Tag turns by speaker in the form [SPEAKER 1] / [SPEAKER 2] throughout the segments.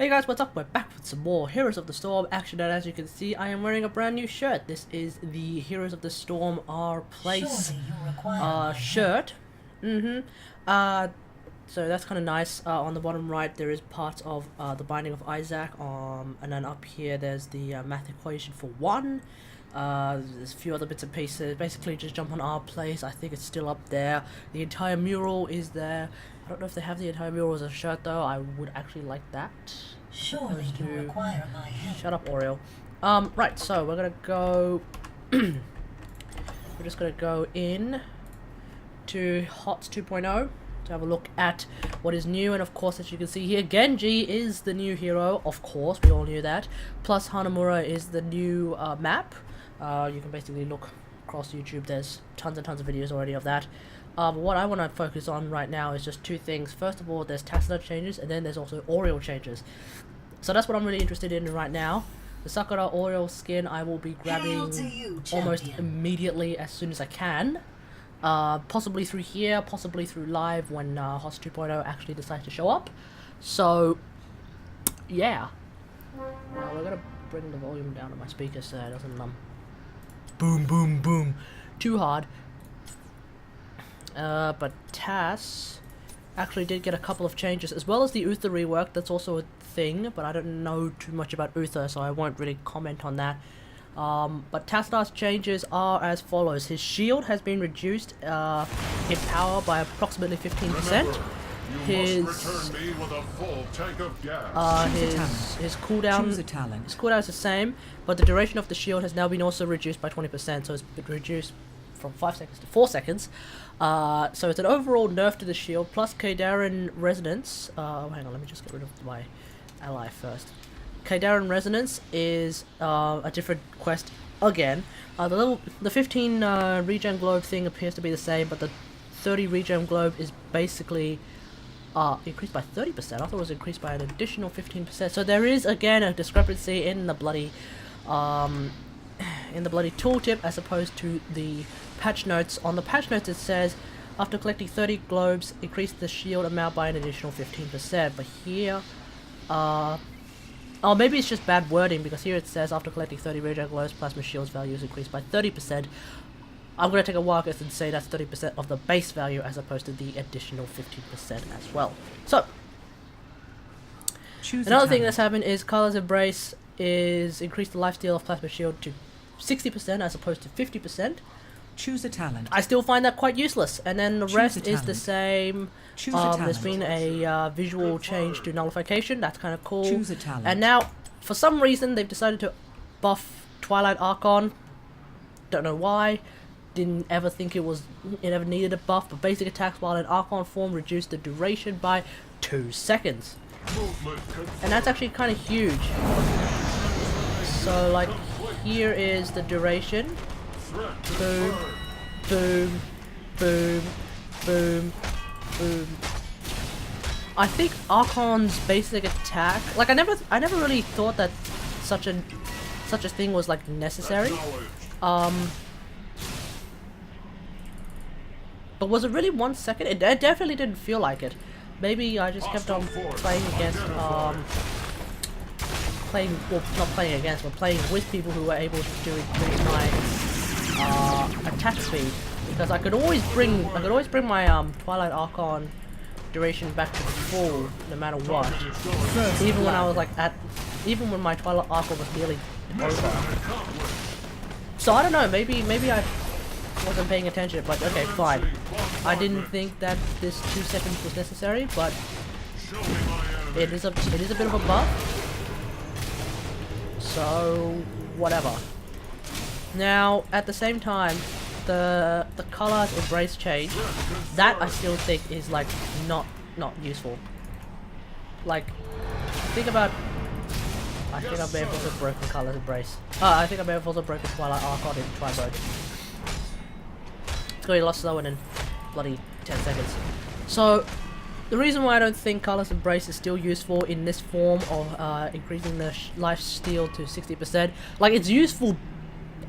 [SPEAKER 1] Hey guys, what's up? We're back with some more Heroes of the Storm action, and as you can see, I am wearing a brand new shirt. This is the Heroes of the Storm Our Place shirt. So that's kind of nice. On the bottom right, there is parts of the Binding of Isaac, and then up here there's the math equation for 1. There's a few other bits and pieces. Basically, just jump on Our Place. I think it's still up there. The entire mural is there. I don't know if they have the entire mural as a shirt though. I would actually like that.
[SPEAKER 2] Surely you require my help.
[SPEAKER 1] Shut up, Oriole. Right, so we're gonna go we're just gonna go in to HOTS 2.0 to have a look at what is new, and of course, as you can see here, Genji is the new hero, of course, we all knew that. Plus Hanamura is the new map. You can basically look across YouTube, there's tons and tons of videos already of that. What I want to focus on right now is just two things. First of all, there's Tassadar changes, and then there's also Oriole changes. So that's what I'm really interested in right now. The Sakura Oriole skin I will be grabbing almost immediately as soon as I can. Possibly through here, possibly through live when HOTS 2.0 actually decides to show up. So, yeah. Now we're going to bring the volume down on my speaker so it doesn't boom boom boom too hard. But TAS actually did get a couple of changes, as well as the Uther rework. That's also a thing, but I don't know too much about Uther, so I won't really comment on that. But Tassadar's changes are as follows. His shield has been reduced in power by approximately 15%. His cooldown is the same, but the duration of the shield has now been also reduced by 20%, so it's been reduced from 5 seconds to 4 seconds. So it's an overall nerf to the shield, plus Kadarin Resonance. Hang on, let me just get rid of my ally first. Kadarin Resonance is a different quest again. The 15 regen globe thing appears to be the same, but the 30 regen globe is basically increased by 30%. I thought it was increased by an additional 15%. So there is again a discrepancy in the bloody tooltip as opposed to the patch notes. On the patch notes it says after collecting 30 globes, increase the shield amount by an additional 15%. But here, oh, maybe it's just bad wording, because here it says after collecting 30 regen globes, plasma shield's value is increased by 30%. I'm going to take a wild guess and say that's 30% of the base value as opposed to the additional 15% as well. So, another thing that's happened is Color's Embrace is increased the lifesteal of plasma shield to 60% as opposed to 50%.
[SPEAKER 3] Choose a talent.
[SPEAKER 1] I still find that quite useless. And then the rest is the same. There's been a visual change to nullification. That's kind of cool.
[SPEAKER 3] Choose a talent.
[SPEAKER 1] And now, for some reason, they've decided to buff Twilight Archon. Don't know why. Didn't ever think it ever needed a buff. But basic attacks while in Archon form reduce the duration by 2 seconds. And that's actually kind of huge. So, like, here is the duration. Boom, boom, boom, boom, boom. I think Archon's basic attack, like I never really thought that such a thing was like necessary. But was it really 1 second? It definitely didn't feel like it. Maybe I just kept on playing against not playing against, but playing with people who were able to do increase my attack speed, because I could always bring my Twilight Archon duration back to full no matter what. Even when I was like even when my Twilight Archon was nearly over. So I don't know, maybe I wasn't paying attention, but okay, fine. I didn't think that this 2 seconds was necessary, but it is a bit of a buff. So whatever. Now, at the same time, the Color's Embrace change, that I still think is like not useful. Like, think about. I think I may have also broken Color's Embrace. I think I may have also broken Twilight Archon in try mode. It's going a lot slower than bloody 10 seconds. So, the reason why I don't think Color's Embrace is still useful in this form of increasing the lifesteal to 60%, like it's useful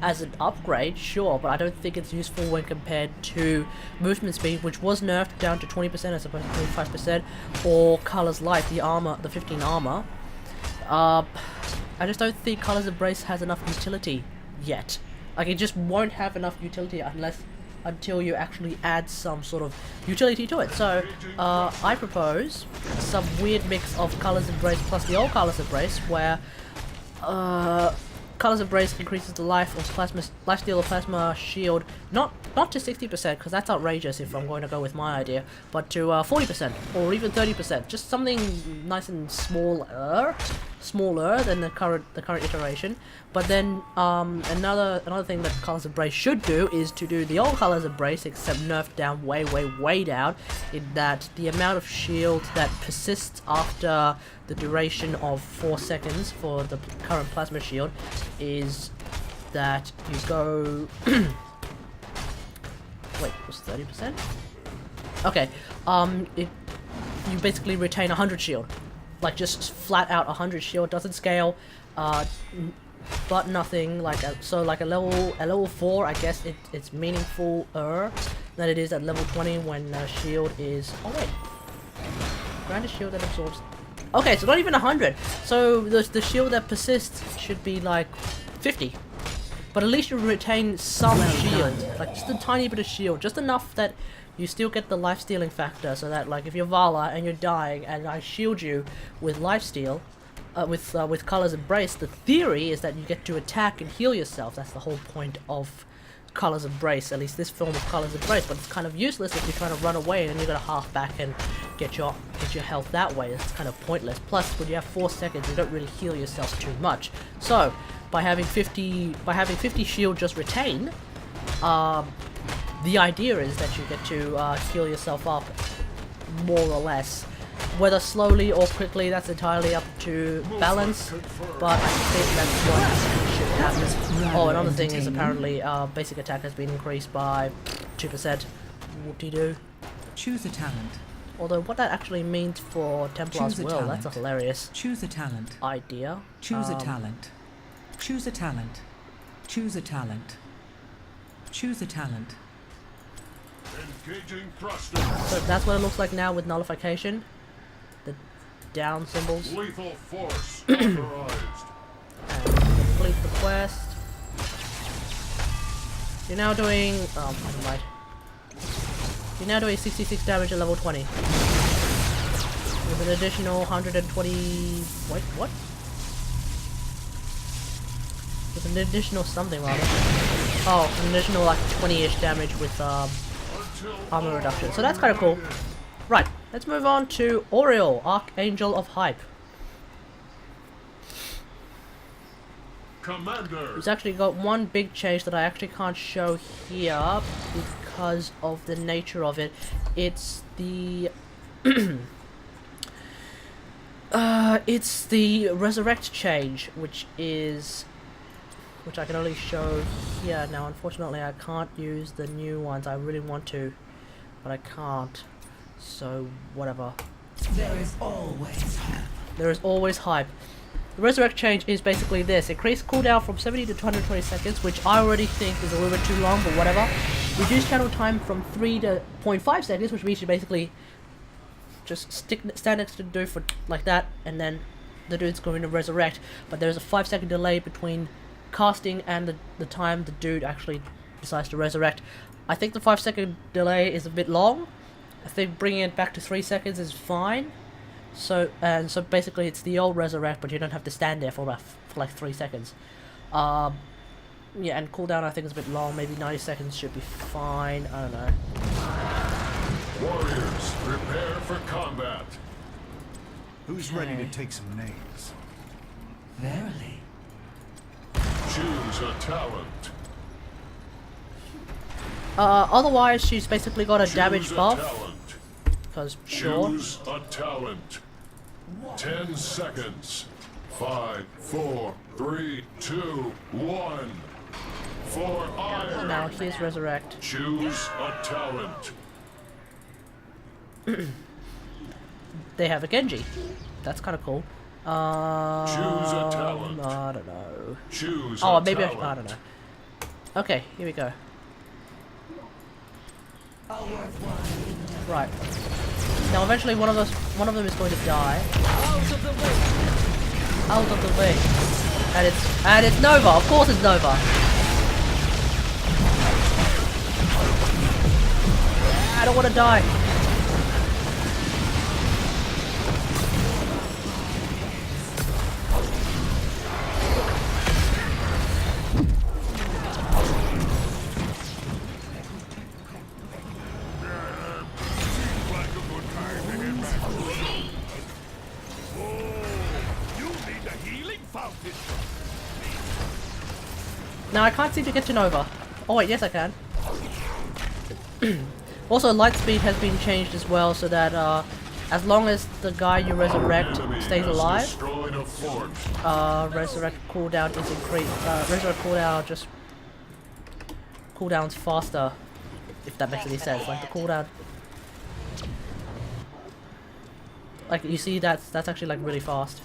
[SPEAKER 1] as an upgrade, sure, but I don't think it's useful when compared to movement speed, which was nerfed down to 20% as opposed to 25%, or Color's Life, the 15 armor, I just don't think Colors Embrace has enough utility yet. Like, it just won't have enough utility until you actually add some sort of utility to it. So, I propose some weird mix of Colors Embrace plus the old Colors Embrace, where Colors Embrace increases the lifesteal of Plasma Shield, not to 60%, because that's outrageous if I'm going to go with my idea, but to 40% or even 30%. Just something nice and smaller than the current iteration. But then another thing that Colors Embrace should do is to do the old Colors Embrace, except nerfed down way down, in that the amount of shield that persists after the duration of 4 seconds for the current Plasma Shield is that you go wait, was 30%? Okay, you basically retain 100 shield. Like, just flat out 100 shield, doesn't scale, but nothing, like, so like a level 4, I guess it's meaningful than it is at level 20 when shield is, oh wait, granted shield that absorbs, okay, so not even 100, so the shield that persists should be like 50. But at least you retain some shield, like just a tiny bit of shield, just enough that you still get the life-stealing factor, so that, like, if you're Vala and you're dying and I shield you with lifesteal, with Colors Embrace, the theory is that you get to attack and heal yourself. That's the whole point of Colors Embrace, at least this form of Colors Embrace, but it's kind of useless if you're trying to run away and you're gonna half back and get your health that way. It's kind of pointless. Plus, when you have 4 seconds, you don't really heal yourself too much. So, by having 50 shield just retain, the idea is that you get to heal yourself up more or less. Whether slowly or quickly, that's entirely up to balance, but I think that's what should happen. Oh, another thing is apparently basic attack has been increased by 2%. Whoop-de-doo.
[SPEAKER 3] Choose a talent.
[SPEAKER 1] Although what that actually means for Templar's Will, that's a hilarious
[SPEAKER 3] Choose a talent.
[SPEAKER 1] idea.
[SPEAKER 3] Choose a talent. Choose a talent. Choose a talent. Choose a talent.
[SPEAKER 4] Engaging thrusters.
[SPEAKER 1] So that's what it looks like now with nullification. The down symbols.
[SPEAKER 4] Lethal force authorized.
[SPEAKER 1] And complete the quest. You're now doing... oh, never mind. You're now doing 66 damage at level 20. With an additional 120... wait, what? With an additional something, rather. Oh, an additional, like, 20-ish damage with, armor reduction. So that's kind of cool. Right, let's move on to Oriel, Archangel of Hype.
[SPEAKER 4] Commander.
[SPEAKER 1] It's actually got one big change that I actually can't show here because of the nature of it. It's the it's the Resurrect change, which I can only show here. Now, unfortunately, I can't use the new ones. I really want to, but I can't. So, whatever.
[SPEAKER 2] There is always hype.
[SPEAKER 1] There is always hype. The Resurrect change is basically this. Increase cooldown from 70 to 220 seconds, which I already think is a little bit too long, but whatever. Reduce channel time from 3 to 0.5 seconds, which means you basically just stand next to the dude for like that, and then the dude's going to resurrect. But there's a 5-second delay between casting and the time the dude actually decides to resurrect. I think the 5-second delay is a bit long. I think bringing it back to 3 seconds is fine. So basically it's the old resurrect, but you don't have to stand there for like 3 seconds. Yeah, and cooldown I think is a bit long. Maybe 90 seconds should be fine. I don't know.
[SPEAKER 4] Warriors, prepare for combat.
[SPEAKER 5] Who's ready to take some names?
[SPEAKER 2] Verily.
[SPEAKER 4] Choose a talent.
[SPEAKER 1] Otherwise she's basically got a damage
[SPEAKER 4] Choose a
[SPEAKER 1] buff.
[SPEAKER 4] talent.
[SPEAKER 1] Because sure.
[SPEAKER 4] Choose a talent. 10 seconds. 5, 4, 3, 2, 1. For iron.
[SPEAKER 1] Now here's resurrect.
[SPEAKER 4] Choose a talent.
[SPEAKER 1] They have a Genji. That's kind of cool.
[SPEAKER 4] Choose a talent.
[SPEAKER 1] I don't know.
[SPEAKER 4] Choose
[SPEAKER 1] Oh,
[SPEAKER 4] a
[SPEAKER 1] maybe
[SPEAKER 4] talent.
[SPEAKER 1] I don't know. Okay, here we go. Right. Now, eventually, one of them is going to die. out of the way. And it's Nova. Of course it's Nova. I don't want to die. Now I can't seem to get to Nova. Oh wait, yes I can. Also, light speed has been changed as well, so that as long as the guy you resurrect stays alive, resurrect cooldown is increased. Resurrect cooldown just cooldowns faster, if that makes any sense. Like the cooldown, like you see, that's actually like really fast.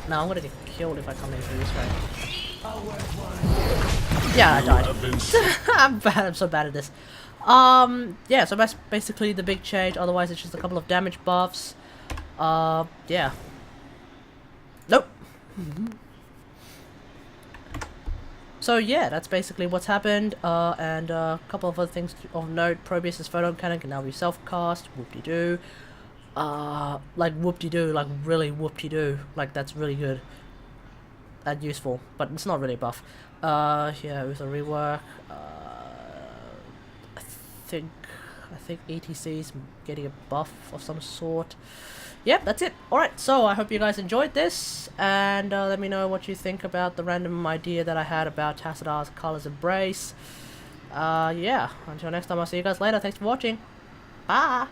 [SPEAKER 1] Now I'm gonna get killed if I come in through this way. Yeah, I died. I'm bad. I'm so bad at this. Yeah, so that's basically the big change. Otherwise, it's just a couple of damage buffs. Yeah. Nope. So yeah, that's basically what's happened. And a couple of other things of note. Probius's photon cannon can now be self-cast. Whoop-de-doo. Like whoop-de-doo, like really whoop-de-doo. Like that's really good and useful, but it's not really a buff. Yeah, with a rework. I think ETC's getting a buff of some sort. Yep, that's it. Alright, so I hope you guys enjoyed this, and let me know what you think about the random idea that I had about Tassadar's Color's Embrace. Yeah, until next time, I'll see you guys later. Thanks for watching. Bye!